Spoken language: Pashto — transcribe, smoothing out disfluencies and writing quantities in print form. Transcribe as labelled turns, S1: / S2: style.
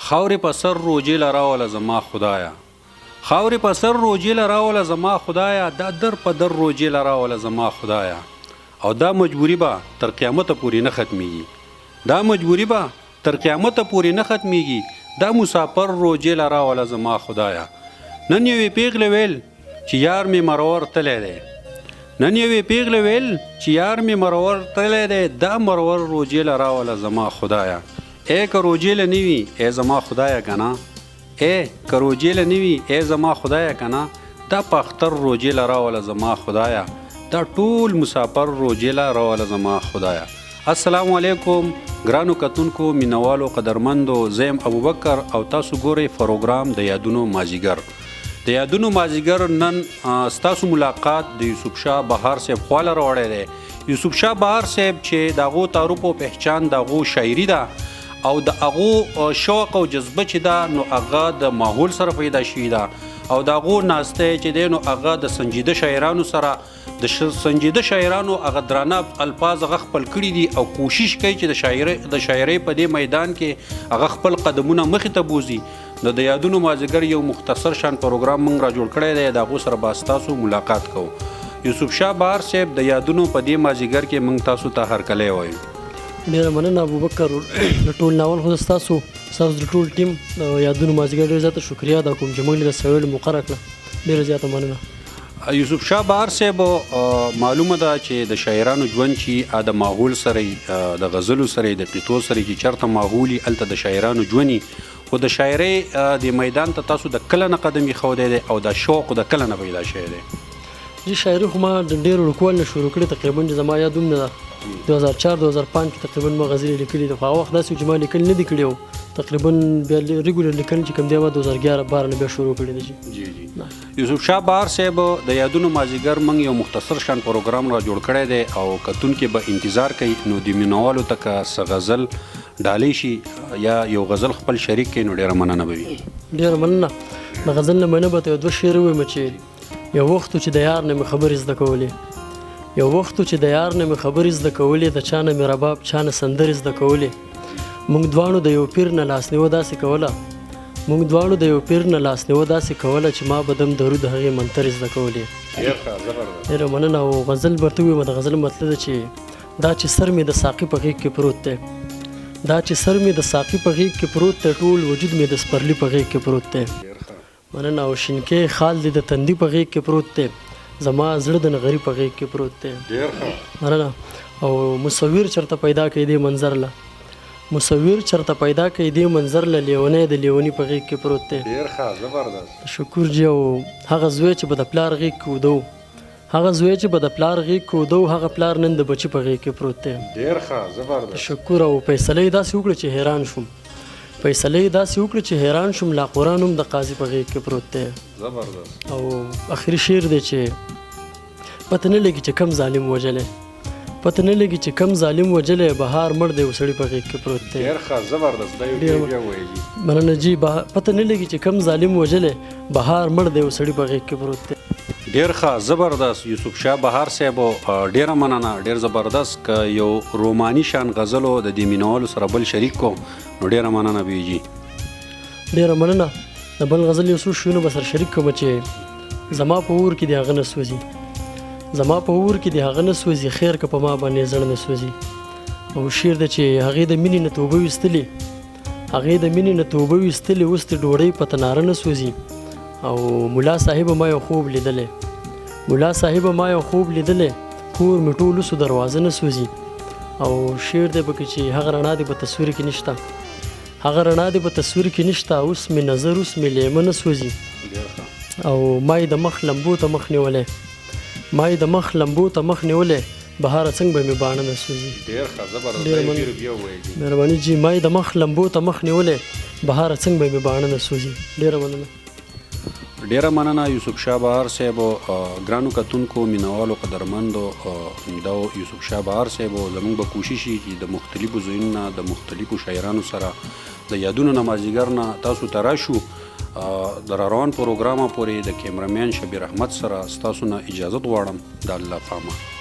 S1: خاورې په سر روجې له راوله زما خدایه، خاورې په سر روجې له راوله زما خدایه، دا در په در روجې له راوله زما خدایه، او دا مجبوري به تر قیامته پورې نه ختمیږي، دا مجبوري به تر قیامته پورې نه ختمیږي، دا مسافر روجې له راوله زما خدایه. نن یوې پیغلې ویل چې یار مې مرور تلی دی، نن یوې پیغلې ویل چې یار مې مرور تلی دی، دا مرور روجې له راوله زما خدایه. ای که روجې له نه وي ای زما خدایه که نه، ای که روجې له نه وي ای زما خدایه که نه، دا په اختر روجې له راوله زما خدایه، دا ټول مسافر روجې له راوله زما خدایه. السلام علیکم ګرانو کتونکو، مینوالو، قدرمندو، زیم ابوبکر او تاسو ګورئ پروګرام د یادونو مازیګر. د یادونو مازیګر نن ستاسو ملاقات د یوسف شاه بهار صاحب خواله راوړی دی. یوسف شاه بهار صاحب چې د هغو تعارف او پهچان د هغو شاعري ده او د هغو شوق او جذبه چې ده نو هغه د ماحول سره پیدا شوي ده، او د هغو ناستی چې دی نو هغه د سنجیده شاعرانو سره د سنجیده شاعرانو هغه درانه الفاظ هغه خپل کړي دي او کوشش کوي چې د شاعرۍ په دې میدان کې هغه خپل قدمونه مخې ته بوځي. نو د یادونو مازیګر یو مختصر شان پروګرام موږ را جوړ کړی دی، د هغو سره به ستاسو ملاقات کوو. یوسف شاه بهار صاحب د یادونو په دې مازیګر کې موږ تاسو ته هرکلی وایو.
S2: ډېره مننه ابوبکر. د ټول ناول خو ستاسو د ټول ټیم د یادونو مازیګر ډېره زیاته شکریا ادا کوم چې موږ د سویل مقرره کړه، ډېره زیاته مننه.
S1: یوسف شاه بهار صاحب معلومه ده چې د شاعرانو ژوند چې د ماحول سره د غزلو سره د قطو سره چې چېرته ماحول وي هلته د شاعرانو ژوند وي، خو د شاعرۍ د میدان ته تاسو د کله نه قدم ایښودی دی او د شوق د کله نه پیدا شوی دی؟
S2: زه شاعري خو ما د ډېرو لیکوال نه شروع کړې، تقریبا چې زما یاد هم نه ده 2004-2005 کې تقریبا ما غزلې لیکلي دي، خو هغه وخت داسې و چې ما لیکل نه دي کړي وو. تقریبا بیا ریګولر لیکل چې کوم دی ما 2011-12 نه بیا شروع کړي دي.
S1: جی جی یوسف شاه بهار صاحب د یادونو مازیګر موږ یو مختصر شان پروګرام را جوړ کړی دی او کتونکي به انتظار کوي نو د مینوالو ته که څه غزل ډالی شي یا یو غزل خپل شریک کوي نو ډېره مننه به وي.
S2: ډېره مننه. د غزل نه مننه به ته یو دوه شعر ووایم چې یو وخت چې د یار نه مې خبرې زده کولې، یو وخت چې د یار نه مې خبرې زده کولې، د چا نه مې رباب چا نه سندرې زده کولې، موږ دواړو د یو پیر نه لاسنیوه داسې کوله، موږ دواړو د یو پیر نه لاسنیوه داسې کوله چې ما به دم درود هغې منترې زده کولې. ډېره مننه. او غزل به ورته ووایم، د غزل مطلب ده چې دا چې سر مې د ساقي په غېږ کې پروت دی، دا چې سر مې د ساقي په غېږ کې پروت دی، ټول وجود مې د سپرلي په غېږ کې پروت دی. مننه. او شینکې خال دې د تندي په غېږ کې پروت دی، زما زړه د نغري په غېږ کې پروت دی. مننه. او مصور چرته پیدا کړي دې منظر له، مصور چرته پیدا کړي دې منظر له، لیونی د لیوني په غېږ کې پروت دی.
S1: ډېر ښه، زبردست.
S2: شکر جي. او هغه زوی چې به د پلار غېږ کې ودو، هغه زوی چې به د پلار غېږ کې ودو، هغه پلار نن د بچي په غېږ کې پروت دی.
S1: ډېر ښه، زبردست.
S2: شکر. او فیصله یې داسې وکړه چې حیران شوم، فیصله یې داسې وکړه چې حیران شوم، لا قرآن هم د قاضي په غېږ کې پروت دی.
S1: زبردست.
S2: او آخري شعر دی چې پته نه لګي چې کم ظالم وجلی، پته نه لګي چې کم ظالم وجلی، بهار مړ دی و سړي په غېږ کې پروت دی.
S1: ډېر ښه، زبردست. دا یو بیا وایي.
S2: مننه جي. پته نه لګي چې کم ظالم وجلی، بهار مړ دی و سړي په غېږ کې پروت دی.
S1: ډېر ښه، زبردست. یوسف شاه بهار صاحب ډېره مننه، ډېر زبردست. که یو روماني شان غزلو د دې مینوالو سره بل شریک کو نو ډېره مننه به جي.
S2: ډېره مننه. د بل غزل یو څو شعرونه به سره شریک کوم چې زما په اور کې د هغه نه سوځي، زما په اور کې د هغه نه سوځي، خیر که په ما باندې زړه نه سوځي. او شعر دی چې هغې د مینې نه توبه ویستلې، هغې د مینې نه توبه ویستلې، اوس د ډوډۍ په تناره نه سوځي. او ملا صاحب ما یو خوب لیدلی، ملا صاحب ما یو خوب لیدلی، کور مې ټول اوسو دروازه نه سوځي. او شعر دی پکې چې هغه رڼا دی په تصویر کې نشته، هغه رڼا دی په تصویر کې نشته، اوس مې نظر اوس مې لیمه نه سوځي. او ما یې د مخ لمبو ته مخ نیولی، ما یې د مخ لمبو ته مخ نیولی، بهاره څنګه به مې باڼه نه سوځي.
S1: ډېر ښه، زبردست.
S2: مهرباني جي. ما یې د مخ لمبو ته مخ نیولی، بهاره څنګه به مې باڼه نه سوځي. ډېره مننه.
S1: ډیره مننه یوسف شاه بهار صاحب. ګرانو کتونکو، مینوالو، قدرمندو، دا یوسف شاه بهار صاحب زموږ به کوشش وي چې د مختلفو ځایونو نه د مختلفو شاعرانو سره د یادونو نه مازیګر نه تاسو ته راشو. د روان پروګرامه پورې د کیمرامین شبیر احمد سره ستاسو نه اجازت غواړم. د الله پامه.